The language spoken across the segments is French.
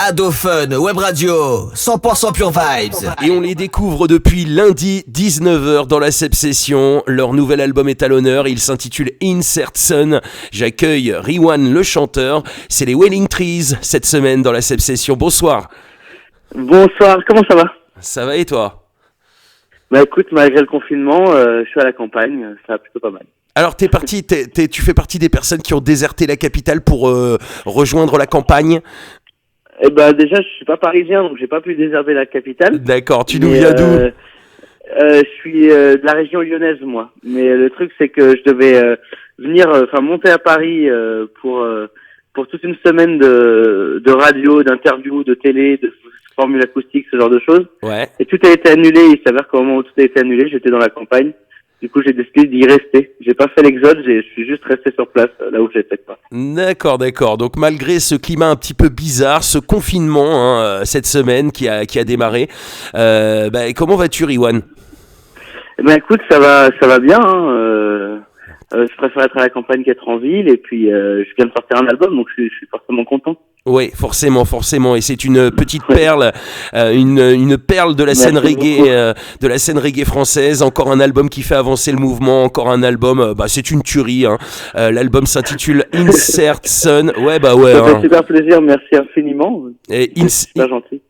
Ado Fun, Web Radio, 100% Pure Vibes. Et on les découvre depuis lundi 19h dans la Seb Session. Leur nouvel album est à l'honneur, il s'intitule Insert Sun. J'accueille Riwan le chanteur. C'est les Wailing Trees cette semaine dans la Seb Session. Bonsoir. Bonsoir, comment ça va? Ça va et toi? Bah écoute, malgré le confinement, je suis à la campagne, ça va plutôt pas mal. Alors tu fais partie des personnes qui ont déserté la capitale pour rejoindre la campagne. Eh ben déjà, je suis pas parisien, donc j'ai pas pu déserter la capitale. D'accord, tu nous viens d'où? Je suis de la région lyonnaise, moi. Mais le truc, c'est que je devais monter à Paris pour toute une semaine de radio, d'interviews, de télé, de formules acoustiques, ce genre de choses. Ouais. Et tout a été annulé. Il s'avère qu'au moment où tout a été annulé, j'étais dans la campagne. Du coup, j'ai décidé d'y rester. J'ai pas fait l'exode, je suis juste resté sur place, là où j'étais pas. D'accord. Donc malgré ce climat un petit peu bizarre, ce confinement cette semaine qui a démarré, comment vas-tu, Riwan? Eh ben écoute, ça va bien. Je préfère être à la campagne qu'être en ville. Et puis, je viens de sortir un album, donc je suis forcément content. Oui, forcément. Et c'est une petite perle, une perle de la scène reggae, française. Encore un album qui fait avancer le mouvement. Encore un album, c'est une tuerie. L'album s'intitule Insert Sun. Ouais. Ça fait super plaisir, merci infiniment. C'est super gentil.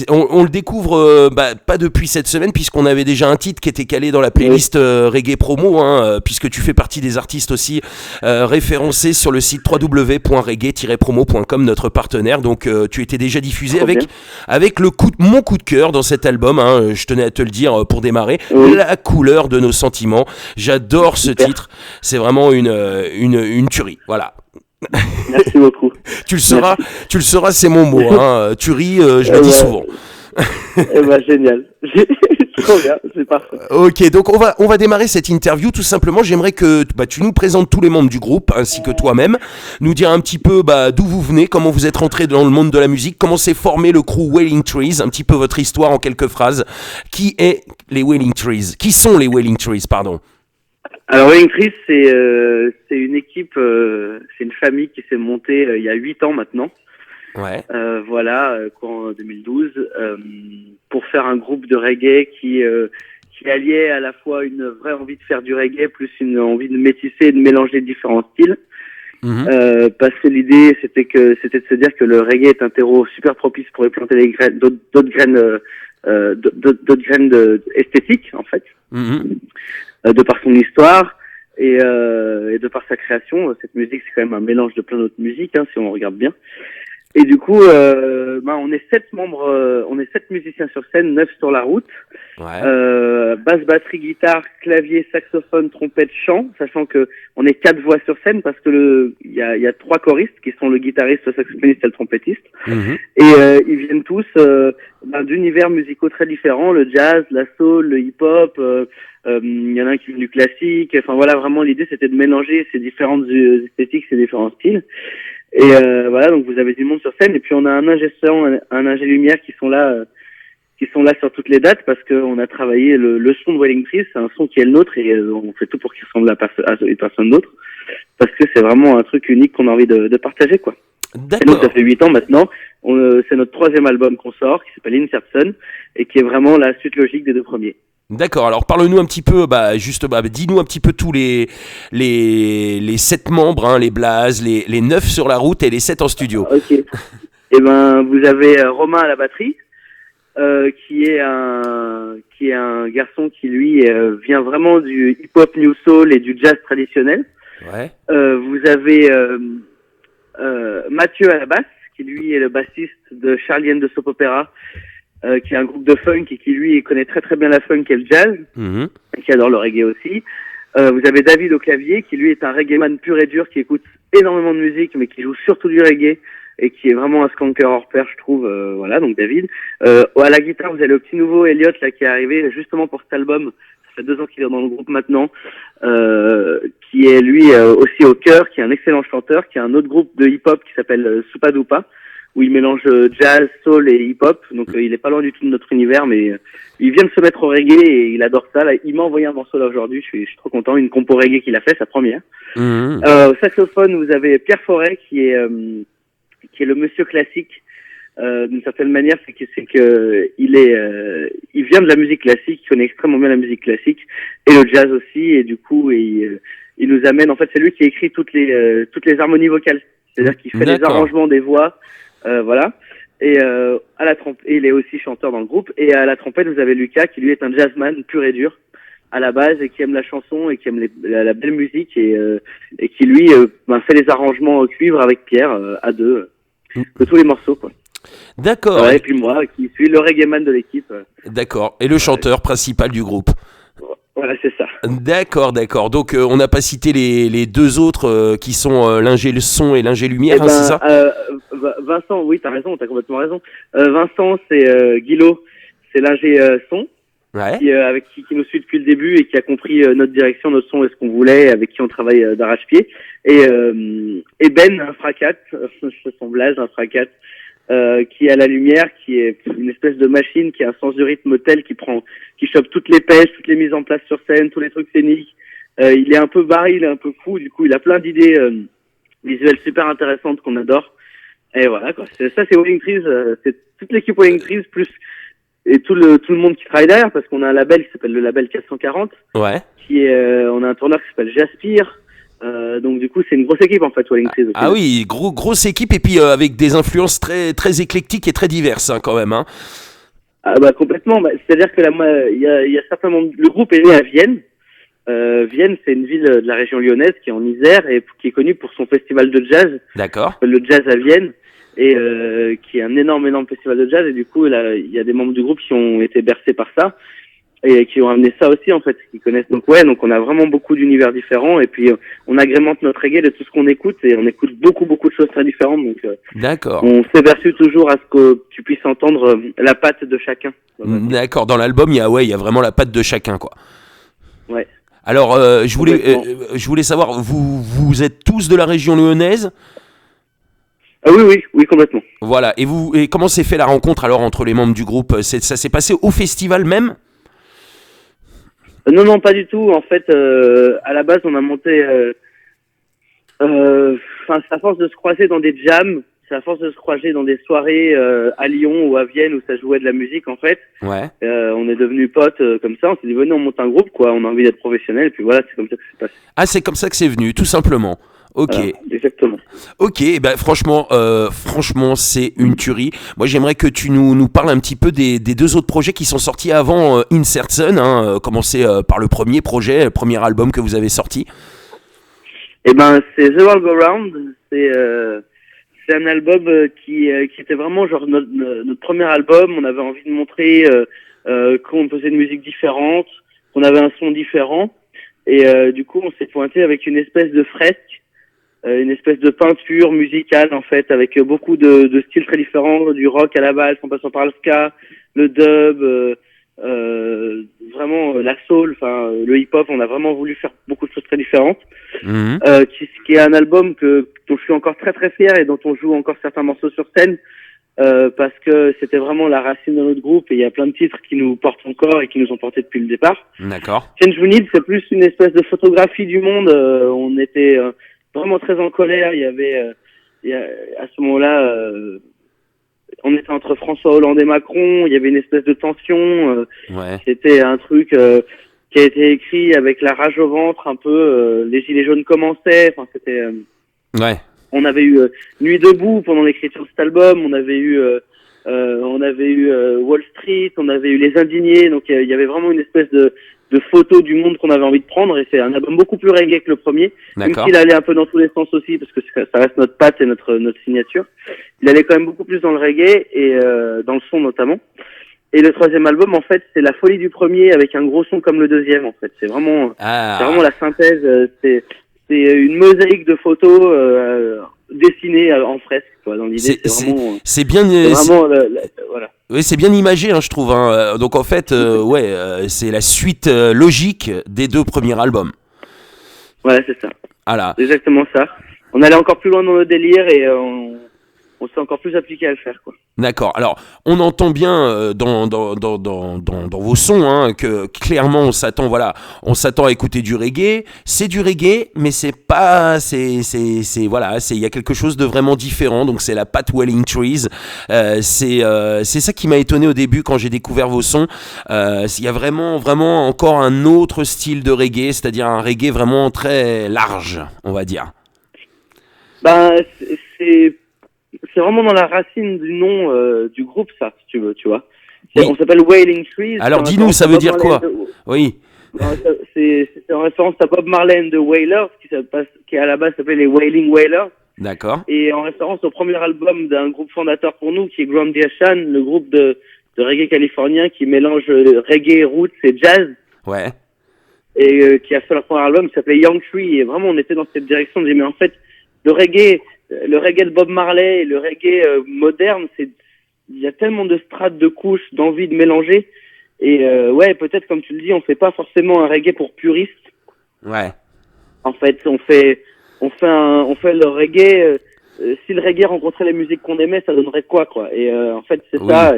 On le découvre, pas depuis cette semaine, puisqu'on avait déjà un titre qui était calé dans la playlist reggae promo, puisque tu fais partie des artistes aussi référencés sur le site www.reggae-promo.com, notre partenaire. Donc tu étais déjà diffusé avec mon coup de cœur dans cet album, je tenais à te le dire pour démarrer, La couleur de nos sentiments. J'adore ce titre, c'est vraiment une tuerie, voilà. Merci beaucoup. Tu le sauras, c'est mon mot, tuerie, je le dis souvent. Génial. Trop bien, c'est parfait. Ok, donc on va démarrer cette interview. Tout simplement, j'aimerais que tu nous présentes tous les membres du groupe, ainsi que toi-même, nous dire un petit peu d'où vous venez, comment vous êtes rentrés dans le monde de la musique, comment s'est formé le crew Wailing Trees, un petit peu votre histoire en quelques phrases. Qui est les Wailing Trees? Qui sont les Wailing Trees, pardon? Alors Wailing Trees, c'est une équipe, c'est une famille qui s'est montée il y a 8 ans maintenant. Ouais. En 2012, pour faire un groupe de reggae qui alliait à la fois une vraie envie de faire du reggae plus une envie de métisser et de mélanger différents styles. Parce que l'idée c'était de se dire que le reggae est un terreau super propice pour y planter d'autres graines esthétiques en fait, de par son histoire et de par sa création. Cette musique c'est quand même un mélange de plein d'autres musiques si on regarde bien. Et du coup, on est 7 membres, on est 7 musiciens sur scène, 9 sur la route. Ouais. Basse, batterie, guitare, clavier, saxophone, trompette, chant, sachant que on est 4 voix sur scène parce que il y a 3 choristes qui sont le guitariste, le saxophoniste et le trompettiste. Et ils viennent tous d'univers musicaux très différents, le jazz, la soul, le hip-hop. Il y en a un qui vient du classique. Enfin voilà, vraiment l'idée c'était de mélanger ces différentes esthétiques, ces différents styles. Et donc vous avez du monde sur scène, et puis on a un ingé son, un ingé lumière qui sont là sur toutes les dates, parce qu'on a travaillé le son de Wailing Trees, c'est un son qui est le nôtre, et on fait tout pour qu'il ressemble à une personne d'autre, parce que c'est vraiment un truc unique qu'on a envie de partager, quoi. D'accord. Et donc ça fait 8 ans maintenant, c'est notre 3e album qu'on sort, qui s'appelle Insert Sun, et qui est vraiment la suite logique des 2 premiers. D'accord, alors parle-nous un petit peu, dis-nous un petit peu tous les 7 membres, les blazes, les 9 sur la route et les 7 en studio. Ok. Et vous avez Romain à la batterie, qui est un garçon qui lui vient vraiment du hip-hop new soul et du jazz traditionnel. Ouais. Vous avez Mathieu à la basse, qui lui est le bassiste de Charlie and the Soap Opera, qui est un groupe de funk et qui lui connaît très très bien la funk et le jazz, et qui adore le reggae aussi. Vous avez David au clavier, qui lui est un reggaeman pur et dur, qui écoute énormément de musique mais qui joue surtout du reggae et qui est vraiment un skanker hors pair, je trouve. Donc David. À la guitare, vous avez le petit nouveau Elliot là qui est arrivé justement pour cet album. Ça fait 2 ans qu'il est dans le groupe maintenant, qui est lui aussi au chœur, qui est un excellent chanteur, qui a un autre groupe de hip-hop qui s'appelle Supadupa, où il mélange jazz, soul et hip-hop. Donc il est pas loin du tout de notre univers, mais il vient de se mettre au reggae et il adore ça. Là, il m'a envoyé un morceau là aujourd'hui, je suis trop content, une compo reggae qu'il a fait, sa première. Au saxophone, vous avez Pierre Forêt qui est le monsieur classique, d'une certaine manière, c'est que il vient de la musique classique, il connaît extrêmement bien la musique classique et le jazz aussi, et du coup, il nous amène. En fait, c'est lui qui écrit toutes les harmonies vocales, c'est-à-dire qu'il fait les arrangements des voix, voilà. Et à la trompette, il est aussi chanteur dans le groupe. Et à la trompette, vous avez Lucas, qui lui est un jazzman pur et dur à la base et qui aime la chanson et qui aime la belle musique et qui lui fait les arrangements au cuivre avec Pierre à deux de tous les morceaux, quoi. D'accord. Ouais, et puis moi, qui suis le reggaeman de l'équipe. D'accord. Et le chanteur principal du groupe. Voilà, c'est ça. D'accord. Donc, on n'a pas cité les deux autres qui sont l'ingé son et l'ingé lumière, c'est ça Vincent, oui, t'as complètement raison. Vincent, c'est Guilo, c'est l'ingé son, avec qui nous suit depuis le début et qui a compris notre direction, notre son et ce qu'on voulait, avec qui on travaille d'arrache-pied. Et Ben, un fracat, son blaze, un fracat, qui est à la lumière, qui est une espèce de machine, qui a un sens du rythme tel, qui chope toutes les pêches, toutes les mises en place sur scène, tous les trucs scéniques. Il est un peu barré, il est un peu fou, du coup il a plein d'idées visuelles super intéressantes qu'on adore. Et voilà, quoi. C'est Walling Trees, c'est toute l'équipe Walling Trees plus et tout le monde qui travaille derrière, parce qu'on a un label qui s'appelle le label 440. Ouais. On a un tourneur qui s'appelle Jaspire. Donc du coup c'est une grosse équipe en fait, Walling Trees aussi. Ah oui, grosse équipe, et puis avec des influences très très éclectiques et très diverses quand même. Ah bah complètement. C'est-à-dire que il y a certainement, le groupe est né à Vienne. Vienne, c'est une ville de la région lyonnaise qui est en Isère et qui est connue pour son festival de jazz. D'accord. Le Jazz à Vienne, et qui est un énorme festival de jazz. Et du coup, là, il y a des membres du groupe qui ont été bercés par ça et qui ont amené ça aussi en fait, qui connaissent. Donc on a vraiment beaucoup d'univers différents, et puis on agrémente notre reggae de tout ce qu'on écoute, et on écoute beaucoup de choses très différentes. Donc d'accord. On s'évertue toujours à ce que tu puisses entendre la patte de chacun. D'accord. Dans l'album, il y a vraiment la patte de chacun, quoi. Ouais. Alors, je voulais savoir, vous êtes tous de la région lyonnaise ? Ah oui, complètement. Voilà. Et comment s'est fait la rencontre alors entre les membres du groupe ? Ça s'est passé au festival même ? Non, pas du tout. En fait, à la base, on a monté. C'est à force de se croiser dans des jams, c'est à force de se croiser dans des soirées à Lyon ou à Vienne où ça jouait de la musique en fait. Ouais. On est devenus potes comme ça. On s'est dit venez, on monte un groupe, quoi. On a envie d'être professionnel. Et puis voilà, c'est comme ça que c'est passé. Ah, c'est comme ça que c'est venu, tout simplement. Ok. Voilà, exactement. Ok, franchement, c'est une tuerie. Moi, j'aimerais que tu nous parles un petit peu des deux autres projets qui sont sortis avant Insert Sun. Commencer par le premier projet, le premier album que vous avez sorti. C'est The World Go Round. C'est un album qui était vraiment genre notre premier album. On avait envie de montrer qu'on faisait une musique différente, qu'on avait un son différent. Et du coup, on s'est pointé avec une espèce de fresque, une espèce de peinture musicale en fait, avec beaucoup de styles très différents, du rock à la base, en passant par le ska, le dub, vraiment la soul, le hip-hop. On a vraiment voulu faire beaucoup de choses très différentes. Mmh. Qui est un album dont je suis encore très très fier et dont on joue encore certains morceaux sur scène, parce que c'était vraiment la racine de notre groupe, et il y a plein de titres qui nous portent encore et qui nous ont portés depuis le départ. D'accord. Change We Need, c'est plus une espèce de photographie du monde. On était vraiment très en colère. Il y avait à ce moment-là, on était entre François Hollande et Macron. Il y avait une espèce de tension. Ouais. C'était un truc qui a été écrit avec la rage au ventre un peu. Les gilets jaunes commençaient. C'était. Ouais. On avait eu Nuit debout pendant l'écriture de cet album. On avait eu Wall Street. On avait eu Les Indignés. Donc il y avait vraiment une espèce de photo du monde qu'on avait envie de prendre, et c'est un album beaucoup plus reggae que le premier. D'accord. Même s'il allait un peu dans tous les sens aussi, parce que ça reste notre patte et notre signature. Il allait quand même beaucoup plus dans le reggae et dans le son notamment. Et le troisième album, en fait, c'est la folie du premier avec un gros son comme le deuxième. En fait, c'est vraiment la synthèse. C'est une mosaïque de photos dessinées en fresque, quoi. Dans l'idée, c'est bien. Voilà. Oui, c'est bien imagé, je trouve. Donc en fait, c'est la suite logique des deux premiers albums. Voilà, c'est ça. Voilà. C'est exactement ça. On allait encore plus loin dans nos délires, et on s'est encore plus appliqué à le faire, quoi. D'accord. Alors, on entend bien dans vos sons hein, que clairement on s'attend à écouter du reggae. C'est du reggae, mais c'est pas, il y a quelque chose de vraiment différent. Donc c'est la patte Wailing Trees. C'est ça qui m'a étonné au début quand j'ai découvert vos sons. Il y a vraiment encore un autre style de reggae, c'est-à-dire un reggae vraiment très large, on va dire. Ben, c'est vraiment dans la racine du nom du groupe, ça, si tu veux, tu vois. Oui. On s'appelle Wailing Trees. Alors dis-nous, ça veut dire quoi? Oui. C'est en référence à Bob Marley and the Wailers, qui à la base s'appelait les Wailing Wailers. D'accord. Et en référence au premier album d'un groupe fondateur pour nous, qui est Grand Shan, le groupe de reggae californien qui mélange reggae, roots et jazz. Ouais. Et qui a fait leur premier album, qui s'appelait Young Tree. Et vraiment, on était dans cette direction. On disait, mais en fait, le reggae de Bob Marley et le reggae moderne, il y a tellement de strates, de couches, d'envie de mélanger. Et ouais, peut-être comme tu le dis, on fait pas forcément un reggae pour puristes. Ouais. En fait, on fait le reggae. Si le reggae rencontrait les musiques qu'on aimait, ça donnerait quoi. Et en fait, c'est oui. Ça.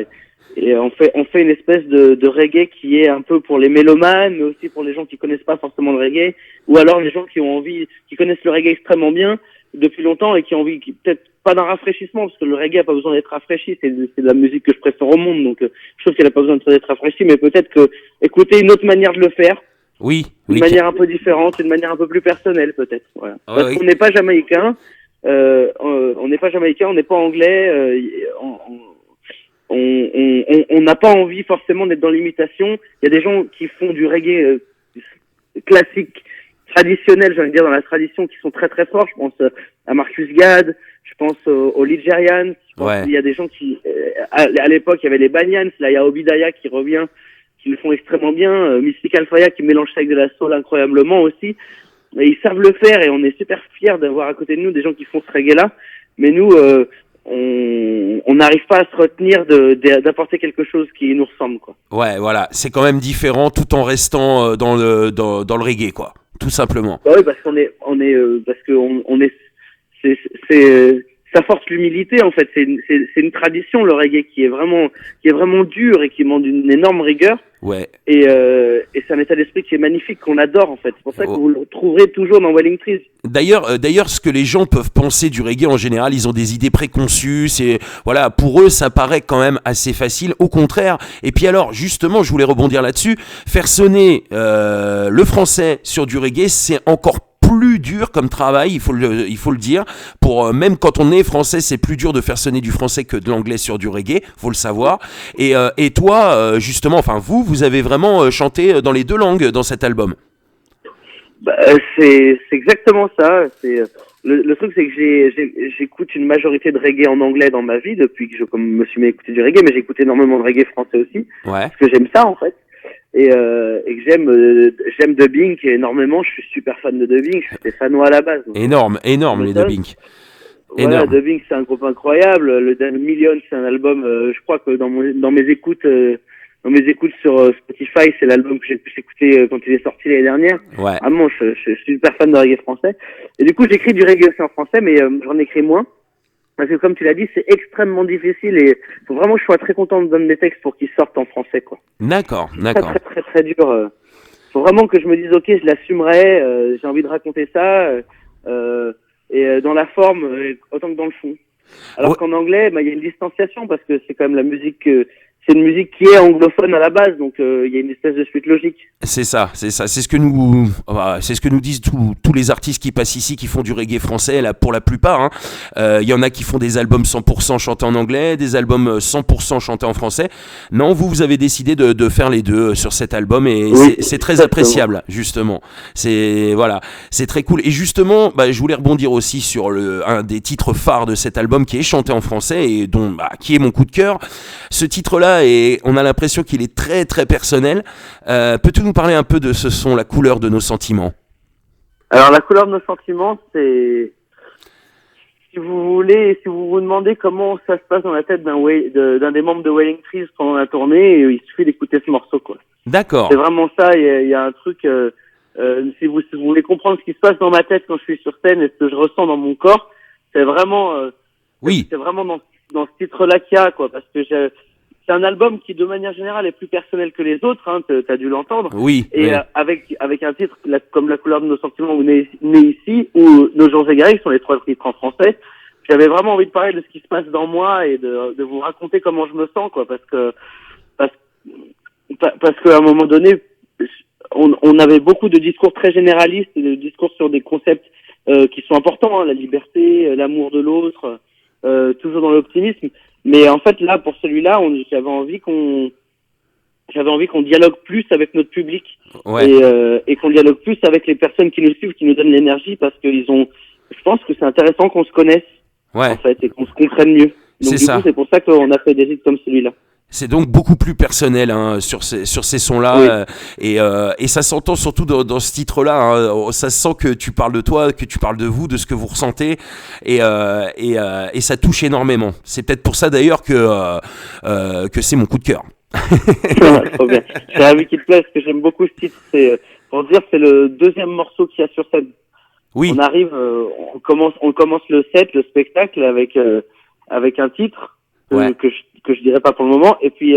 Et on fait une espèce de reggae qui est un peu pour les mélomanes, mais aussi pour les gens qui connaissent pas forcément le reggae, ou alors les gens qui connaissent le reggae extrêmement bien depuis longtemps et qui ont envie, peut-être pas d'un rafraîchissement, parce que le reggae a pas besoin d'être rafraîchi, c'est de la musique que je préfère au monde, donc je trouve qu'elle a pas besoin d'être rafraîchie, mais peut-être que écouter une autre manière de le faire. Oui. Une manière un peu différente, une manière un peu plus personnelle, peut-être. Voilà. Parce qu'on n'est pas jamaïcain, on n'est pas anglais, on n'a pas envie forcément d'être dans l'imitation. Il y a des gens qui font du reggae classique, traditionnel, j'ai envie de dire, dans la tradition, qui sont très très forts. Je pense à Marcus Gad, je pense aux Ligerians. Il y a des gens qui, à l'époque, il y avait les Banyans, là il y a Obidaya qui revient, qui le font extrêmement bien. Mystical Fire qui mélange ça avec de la soul incroyablement aussi. Et ils savent le faire et on est super fiers d'avoir à côté de nous des gens qui font ce reggae-là. Mais nous, on n'arrive pas à se retenir d'apporter quelque chose qui nous ressemble, quoi. Ouais, voilà, c'est quand même différent tout en restant dans le reggae, quoi, tout simplement. Bah oui, parce ça force l'humilité, en fait. C'est une tradition, le reggae, qui est vraiment dur et qui demande une énorme rigueur. Ouais. Et c'est un état d'esprit qui est magnifique, qu'on adore, en fait. C'est pour ça que vous le trouverez toujours dans Wailing Trees. D'ailleurs, ce que les gens peuvent penser du reggae en général, ils ont des idées préconçues. C'est voilà, pour eux, ça paraît quand même assez facile. Au contraire. Et puis alors, justement, je voulais rebondir là-dessus. Faire sonner le français sur du reggae, c'est encore plus dur comme travail, il faut le dire. Pour même quand on est français, c'est plus dur de faire sonner du français que de l'anglais sur du reggae, faut le savoir. Et toi, justement, enfin vous avez vraiment chanté dans les deux langues dans cet album. Bah, c'est exactement ça. C'est le truc, c'est que j'écoute une majorité de reggae en anglais dans ma vie depuis que je me suis mis à écouter du reggae, mais j'écoute énormément de reggae français aussi, parce que j'aime ça en fait. Et que j'aime Dubbing énormément. Je suis super fan de Dubbing. Je suis fanois à la base. Énorme les Dubbing. Voilà, Dubbing, c'est un groupe incroyable. Le Dan Million, c'est un album. Je crois que dans mes écoutes sur Spotify, c'est l'album que j'ai le plus écouté quand il est sorti l'année dernière. Ouais. Vraiment, je suis super fan de reggae français. Et du coup, j'écris du reggae aussi en français, mais j'en écris moins. Parce que comme tu l'as dit, c'est extrêmement difficile et faut vraiment que je sois très content de donner des textes pour qu'ils sortent en français, quoi. D'accord. Très très très dur. Faut vraiment que je me dise, ok, je l'assumerai, j'ai envie de raconter ça, et dans la forme autant que dans le fond. Alors qu'en anglais, il y a une distanciation parce que c'est quand même la musique. C'est une musique qui est anglophone à la base, donc il y a une espèce de suite logique. C'est ça. C'est ce que nous disent tous les artistes qui passent ici, qui font du reggae français, là, pour la plupart. Il y en a qui font des albums 100% chantés en anglais, des albums 100% chantés en français. Non, vous avez décidé de faire les deux sur cet album et oui, c'est très appréciable, justement. C'est très cool. Et justement, je voulais rebondir aussi sur un des titres phares de cet album qui est chanté en français et qui est mon coup de cœur. Ce titre-là, et on a l'impression qu'il est très très personnel. Peux-tu nous parler un peu de ce son, La couleur de nos sentiments? Alors la couleur de nos sentiments, c'est, si vous vous demandez comment ça se passe dans la tête d'un des membres de Wailing Trees pendant la tournée, il suffit d'écouter ce morceau, quoi. D'accord. C'est vraiment ça. Il y a un truc. Si vous voulez comprendre ce qui se passe dans ma tête quand je suis sur scène et ce que je ressens dans mon corps, c'est vraiment Oui. C'est vraiment dans ce titre-là qu'il y a, quoi, parce que c'est un album qui, de manière générale, est plus personnel que les autres, hein, t'as dû l'entendre. Oui. Et Oui. avec un titre comme La couleur de nos sentiments ou Né ici, ou Nos jours égarés, qui sont les 3 titres en français, j'avais vraiment envie de parler de ce qui se passe dans moi et de vous raconter comment je me sens, quoi, parce qu'à un moment donné, on avait beaucoup de discours très généralistes, de discours sur des concepts qui sont importants, hein, la liberté, l'amour de l'autre, toujours dans l'optimisme. Mais en fait, là, pour celui-là, j'avais envie qu'on dialogue plus avec notre public, Ouais. et qu'on dialogue plus avec les personnes qui nous suivent, qui nous donnent l'énergie, parce je pense que c'est intéressant qu'on se connaisse, Ouais. en fait, et qu'on se comprenne mieux. Donc C'est du ça. coup, c'est pour ça qu'on a fait des hits comme celui-là. C'est donc beaucoup plus personnel hein, sur ces sons-là, Oui. et ça s'entend surtout dans ce titre-là. Hein, ça se sent que tu parles de toi, que tu parles de vous, de ce que vous ressentez, et ça touche énormément. C'est peut-être pour ça d'ailleurs que c'est mon coup de cœur. Trop bien. J'ai ravi qu'il te plaise, parce que j'aime beaucoup ce titre. C'est, pour dire, c'est le 2e morceau qu'il y a sur scène. Oui. On arrive, on commence le set, le spectacle avec un titre que je dirais pas pour le moment, et puis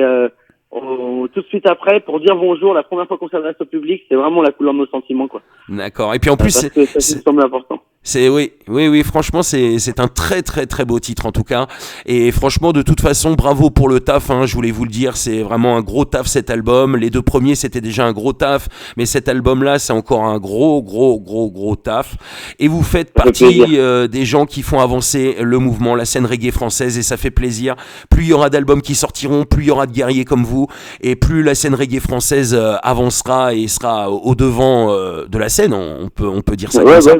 tout de suite après, pour dire bonjour, la première fois qu'on s'adresse au public, c'est vraiment La couleur de nos sentiments, quoi. D'accord. Et puis en plus, parce que ça me semble important. Oui, franchement, c'est un très très très beau titre en tout cas. Et franchement, de toute façon, bravo pour le taf. Hein, je voulais vous le dire, c'est vraiment un gros taf cet album. Les 2 premiers, c'était déjà un gros taf, mais cet album-là, c'est encore un gros taf. Et vous faites partie des gens qui font avancer le mouvement, la scène reggae française, et ça fait plaisir. Plus il y aura d'albums qui sortiront, plus il y aura de guerriers comme vous, et plus la scène reggae française avancera et sera au devant de la scène. On peut dire ça comme ça.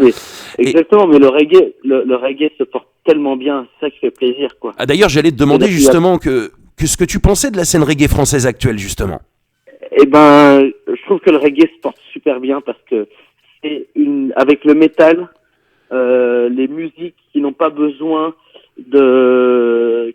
Exactement, mais le reggae se porte tellement bien, c'est ça qui fait plaisir, quoi. Ah, d'ailleurs, j'allais te demander justement que ce que tu pensais de la scène reggae française actuelle, justement. Eh ben, je trouve que le reggae se porte super bien, parce que avec le métal, les musiques qui n'ont pas besoin de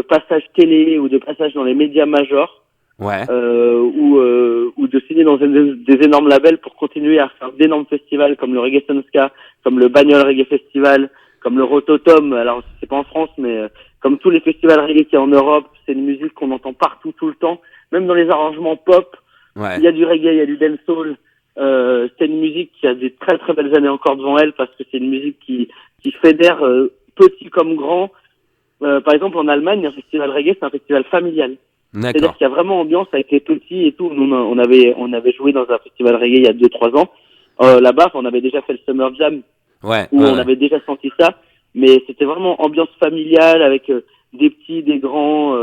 passage télé ou de passage dans les médias majors. Ouais. Ou de signer dans des énormes labels pour continuer à faire d'énormes festivals comme le Reggae Sunska, comme le Bagnole Reggae Festival, comme le Rototom. Alors c'est pas en France, mais comme tous les festivals reggae qu'il y a en Europe, c'est une musique qu'on entend partout tout le temps, même dans les arrangements pop. Ouais. Il y a du reggae, il y a du dancehall. C'est une musique qui a des très très belles années encore devant elle, parce que c'est une musique qui fédère petit comme grand. Par exemple, en Allemagne, un festival reggae, c'est un festival familial. D'accord. C'est-à-dire qu'il y a vraiment ambiance avec les petits et tout. Nous, on avait joué dans un festival reggae il y a 2-3 ans. Là-bas, on avait déjà fait le Summer Jam, où on avait déjà senti ça. Mais c'était vraiment ambiance familiale, avec des petits, des grands,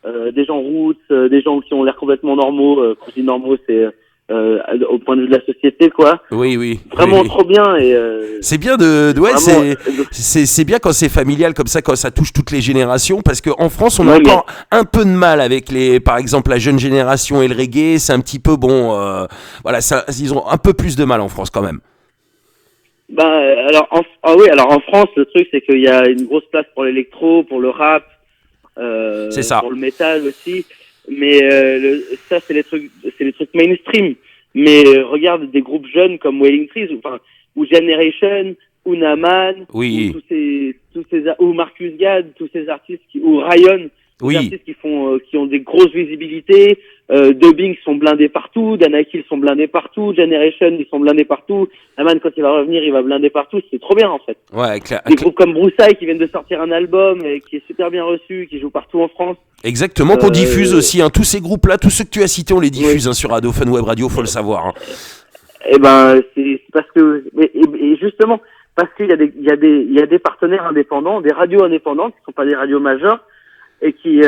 des gens roots, des gens qui ont l'air complètement normaux. Quand je dis normaux, c'est au point de vue de la société, quoi. Oui. Vraiment trop bien. Et c'est bien c'est bien quand c'est familial comme ça, quand ça touche toutes les générations, parce que en France, on a encore un peu de mal avec par exemple, la jeune génération et le reggae. C'est un petit peu voilà, ils ont un peu plus de mal en France quand même. Alors en France, le truc, c'est qu'il y a une grosse place pour l'électro, pour le rap, c'est ça. pour le métal aussi. Mais ça, c'est les trucs mainstream. Mais regarde des groupes jeunes comme Wailing Trees, ou Generation, ou Naman, oui. ou Marcus Gad, tous ces artistes ou Ryan, des artistes qui ont des grosses visibilités. Dubbing sont blindés partout, Danakil sont blindés partout, Generation ils sont blindés partout, Naman quand il va revenir il va blinder partout, c'est trop bien en fait. Ouais, des groupes comme Broussailles qui viennent de sortir un album et qui est super bien reçu, qui joue partout en France. Exactement, qu'on diffuse aussi, hein, tous ces groupes-là, tous ceux que tu as cités, on les diffuse sur Radio Fun Web Radio, faut le savoir. Hein. Eh ben, c'est parce que, et justement, parce qu'il y a des partenaires indépendants, des radios indépendantes qui sont pas des radios majeures, et qui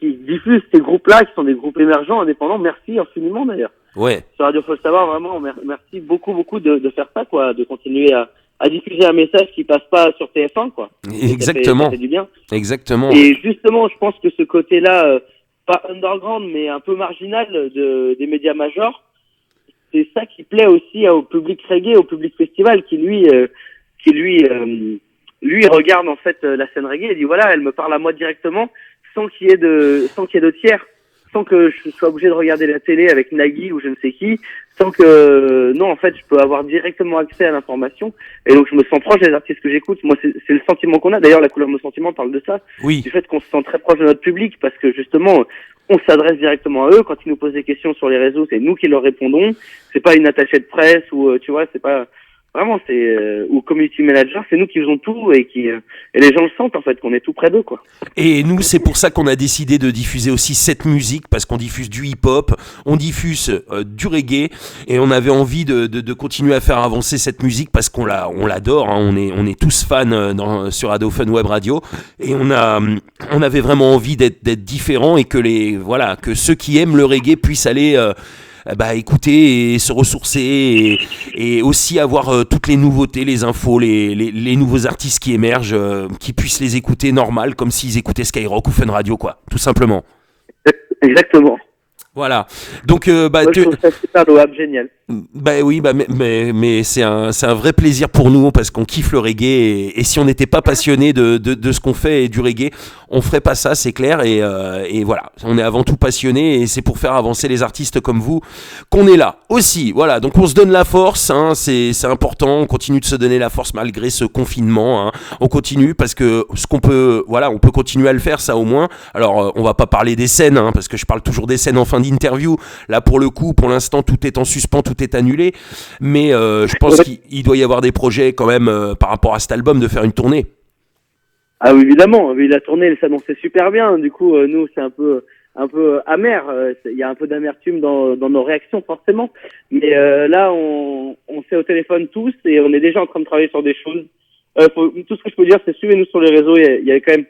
diffusent ces groupes-là, qui sont des groupes émergents, indépendants. Merci infiniment d'ailleurs. Ouais. Sur Radio Faut le savoir, vraiment, merci beaucoup de faire ça, quoi, de continuer à diffuser un message qui passe pas sur TF1, quoi. Exactement. Ça fait du bien. Exactement. Et justement, je pense que ce côté-là, pas underground, mais un peu marginal des médias majors, c'est ça qui plaît aussi au public reggae, au public festival, qui lui regarde en fait la scène reggae et dit voilà, elle me parle à moi directement, sans qu'il y ait de tiers. sans que je sois obligé de regarder la télé avec Nagui ou je ne sais qui, sans que non, en fait, je peux avoir directement accès à l'information, et donc je me sens proche des artistes que j'écoute. Moi, c'est le sentiment qu'on a. D'ailleurs, la couleur de nos sentiments parle de ça, Oui. du fait qu'on se sent très proche de notre public, parce que justement, on s'adresse directement à eux. Quand ils nous posent des questions sur les réseaux, c'est nous qui leur répondons. C'est pas une attachée de presse ou tu vois, c'est pas vraiment, c'est ou community manager, c'est nous qui faisons tout et les gens le sentent en fait qu'on est tout près d'eux, quoi. Et nous, c'est pour ça qu'on a décidé de diffuser aussi cette musique, parce qu'on diffuse du hip-hop, on diffuse du reggae, et on avait envie de continuer à faire avancer cette musique parce qu'on l'adore, hein. On est tous fans sur Ado Fun Web Radio, et on avait vraiment envie d'être différents, et que ceux qui aiment le reggae puissent aller écouter et se ressourcer, et aussi avoir toutes les nouveautés, les infos, les nouveaux artistes qui émergent, qui puissent les écouter normal, comme s'ils écoutaient Skyrock ou Fun Radio, quoi, tout simplement. Exactement. Voilà. Donc Moi, je trouve ça super louable, génial. Oui, mais c'est un vrai plaisir pour nous, parce qu'on kiffe le reggae, et si on n'était pas passionné de ce qu'on fait et du reggae, on ferait pas ça, c'est clair, et voilà, on est avant tout passionné, et c'est pour faire avancer les artistes comme vous qu'on est là aussi. Voilà, donc on se donne la force, hein, c'est important, on continue de se donner la force malgré ce confinement, hein. On continue, parce que on peut continuer à le faire, ça au moins. Alors on va pas parler des scènes, hein, parce que je parle toujours des scènes en fin d'interview. Là, pour le coup, pour l'instant, tout est en suspens, tout est annulé, mais je pense qu'il doit y avoir des projets quand même par rapport à cet album, de faire une tournée. Ah oui, évidemment, la tournée elle s'annonçait super bien. Du coup, nous c'est un peu amer. Il y a un peu d'amertume dans nos réactions forcément. Mais là, on s'est au téléphone tous et on est déjà en train de travailler sur des choses. Tout ce que je peux dire, c'est suivez-nous sur les réseaux. Il y a quand même,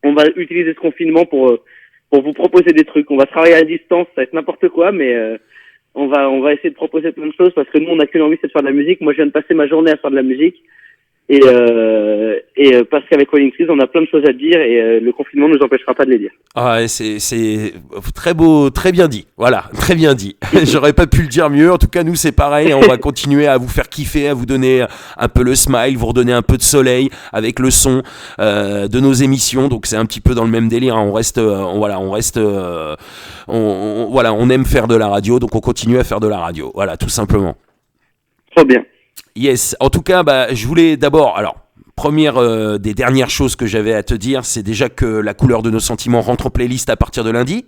on va utiliser ce confinement pour vous proposer des trucs. On va travailler à distance, ça va être n'importe quoi, mais on va essayer de proposer plein de choses, parce que nous on a qu'une envie, c'est de faire de la musique. Moi, je viens de passer ma journée à faire de la musique. Et parce qu'avec Rolling Trees, on a plein de choses à dire, et le confinement nous empêchera pas de les dire. Ah, c'est très beau, très bien dit. Voilà, très bien dit. J'aurais pas pu le dire mieux. En tout cas, nous, c'est pareil. On va continuer à vous faire kiffer, à vous donner un peu le smile, vous redonner un peu de soleil avec le son de nos émissions. Donc, c'est un petit peu dans le même délire, hein. On aime faire de la radio, donc on continue à faire de la radio. Voilà, tout simplement. Trop bien. Yes, en tout cas, je voulais d'abord, première des dernières choses que j'avais à te dire, c'est déjà que la couleur de nos sentiments rentre en playlist à partir de lundi.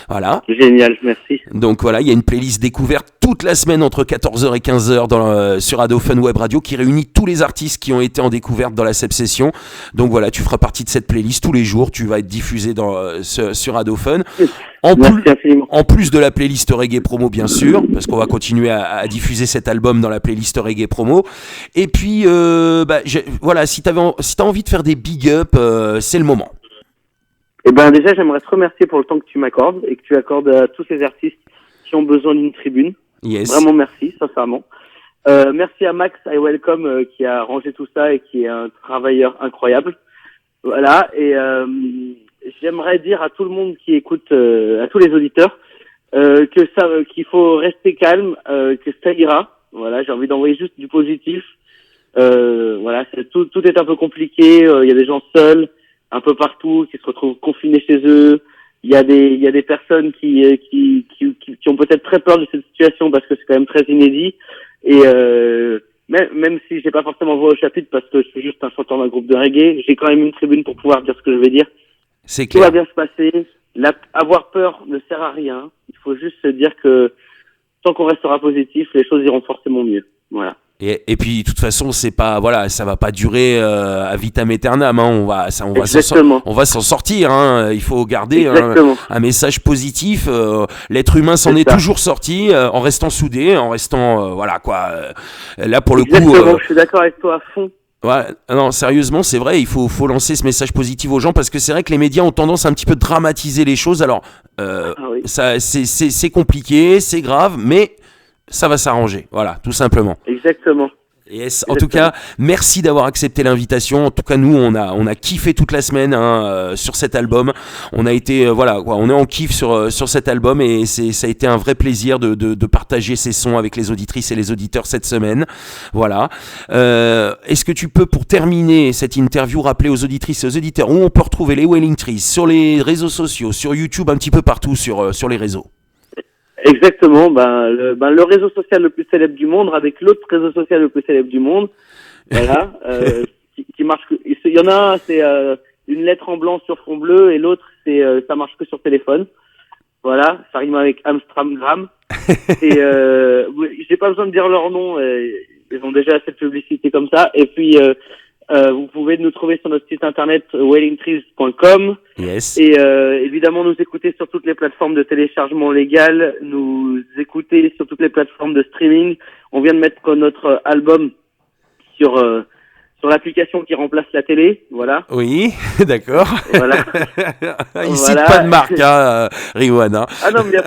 Voilà. Génial, merci. Donc voilà, il y a une playlist découverte toute la semaine entre 14h et 15h sur Ado Fun Web Radio, qui réunit tous les artistes qui ont été en découverte dans la Seb Session. Donc voilà, tu feras partie de cette playlist tous les jours, tu vas être diffusé sur Ado Fun. En plus de la playlist reggae promo, bien sûr, parce qu'on va continuer à diffuser cet album dans la playlist reggae promo. Et puis, si t'as envie de faire des big up, c'est le moment. Déjà, j'aimerais te remercier pour le temps que tu m'accordes et que tu accordes à tous ces artistes qui ont besoin d'une tribune. Yes. Vraiment merci, sincèrement. Merci à Max I Welcome qui a rangé tout ça et qui est un travailleur incroyable. Voilà, et j'aimerais dire à tout le monde qui écoute, à tous les auditeurs, qu'il faut rester calme, que ça ira. Voilà, j'ai envie d'envoyer juste du positif. Voilà, tout est un peu compliqué. Il y a des gens seuls, un peu partout, qui se retrouvent confinés chez eux. Il y a des personnes qui ont peut-être très peur de cette situation parce que c'est quand même très inédit. Et même si j'ai pas forcément voix au chapitre parce que je suis juste un chanteur d'un groupe de reggae, j'ai quand même une tribune pour pouvoir dire ce que je vais dire. C'est clair. Tout va bien se passer. Avoir peur ne sert à rien. Il faut juste se dire que tant qu'on restera positif, les choses iront forcément mieux. Voilà. Et puis de toute façon, c'est pas, ça va pas durer à vitam aeternam, hein. On va s'en sortir, hein. Il faut garder un message positif. L'être humain s'en est toujours sorti en restant soudé, en restant là pour le coup. Je suis d'accord avec toi à fond. Ouais, non, sérieusement, c'est vrai, il faut lancer ce message positif aux gens, parce que c'est vrai que les médias ont tendance un petit peu de dramatiser les choses. Alors, ça, c'est compliqué, c'est grave, mais ça va s'arranger, voilà, tout simplement. Exactement. Yes. En tout cas, merci d'avoir accepté l'invitation. En tout cas, nous, on a kiffé toute la semaine sur cet album. On a été, on est en kiff sur cet album et ça a été un vrai plaisir de partager ces sons avec les auditrices et les auditeurs cette semaine. Voilà. Est-ce que tu peux, pour terminer cette interview, rappeler aux auditrices et aux auditeurs où on peut retrouver les Wailing Trees sur les réseaux sociaux, sur YouTube, un petit peu partout sur les réseaux? Exactement, le réseau social le plus célèbre du monde avec l'autre réseau social le plus célèbre du monde, voilà, qui marche. Il y en a un, c'est une lettre en blanc sur fond bleu, et l'autre ça marche que sur téléphone. Voilà, ça rime avec Amstramgram. Et j'ai pas besoin de dire leur nom, ils ont déjà assez de publicité comme ça. Et puis vous pouvez nous trouver sur notre site internet wailingtrees.com. Yes. Et évidemment nous écouter sur toutes les plateformes de téléchargement légal, nous écouter sur toutes les plateformes de streaming. On vient de mettre notre album sur l'application qui remplace la télé, voilà. Oui, d'accord. Voilà. Il cite pas de marque, Riwan. Hein. Ah non, mais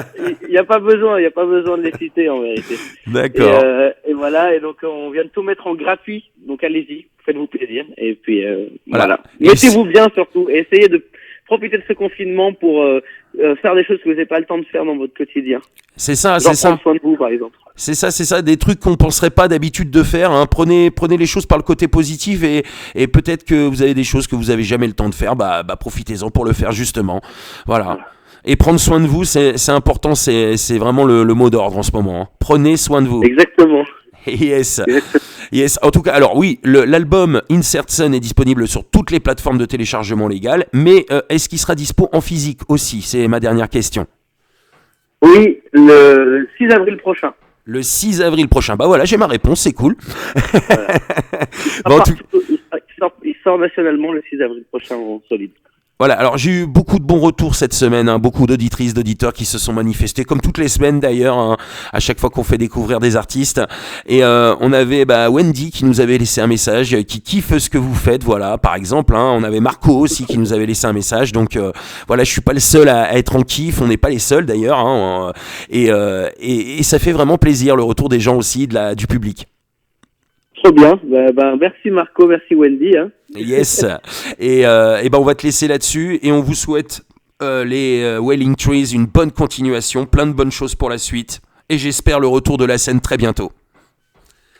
il y a pas besoin de les citer en vérité. D'accord. Et voilà, et donc on vient de tout mettre en gratuit, donc allez-y, faites-vous plaisir, et puis voilà. Mettez-vous bien surtout, et essayez de profiter de ce confinement pour faire des choses que vous n'avez pas le temps de faire dans votre quotidien. C'est ça, genre c'est ça. Prendre soin de vous, par exemple. C'est ça, des trucs qu'on penserait pas d'habitude de faire. Hein. Prenez les choses par le côté positif et peut-être que vous avez des choses que vous avez jamais le temps de faire. Profitez-en pour le faire justement. Voilà. Et prendre soin de vous, c'est important. C'est vraiment le mot d'ordre en ce moment. Hein. Prenez soin de vous. Exactement. Yes. Yes. En tout cas, alors oui, l'album Insert Sun est disponible sur toutes les plateformes de téléchargement légal, mais est-ce qu'il sera dispo en physique aussi? C'est ma dernière question. Oui, le 6 avril prochain. Le 6 avril prochain. Bah voilà, j'ai ma réponse, c'est cool. Voilà. Il sort nationalement le 6 avril prochain en solide. Voilà, alors j'ai eu beaucoup de bons retours cette semaine, hein, beaucoup d'auditrices, d'auditeurs qui se sont manifestés, comme toutes les semaines d'ailleurs, hein, à chaque fois qu'on fait découvrir des artistes. Et on avait Wendy qui nous avait laissé un message, qui kiffe ce que vous faites, voilà, par exemple. Hein, on avait Marco aussi qui nous avait laissé un message, donc voilà, je suis pas le seul à être en kiff, on n'est pas les seuls d'ailleurs, hein, et ça fait vraiment plaisir le retour des gens aussi, du public. Trop bien, merci Marco, merci Wendy. Hein. Yes, et on va te laisser là-dessus et on vous souhaite les Wailing Trees une bonne continuation, plein de bonnes choses pour la suite et j'espère le retour de la scène très bientôt.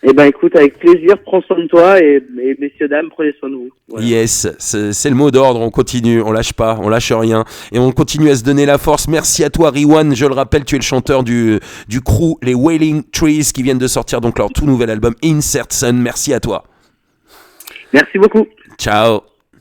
Écoute, avec plaisir, prends soin de toi et messieurs, dames, prenez soin de vous. Voilà. Yes, c'est le mot d'ordre, on continue, on lâche pas, on lâche rien et on continue à se donner la force. Merci à toi Riwan, je le rappelle, tu es le chanteur du crew, les Wailing Trees qui viennent de sortir donc leur tout nouvel album Insert Sun. Merci à toi. Merci beaucoup. Ciao.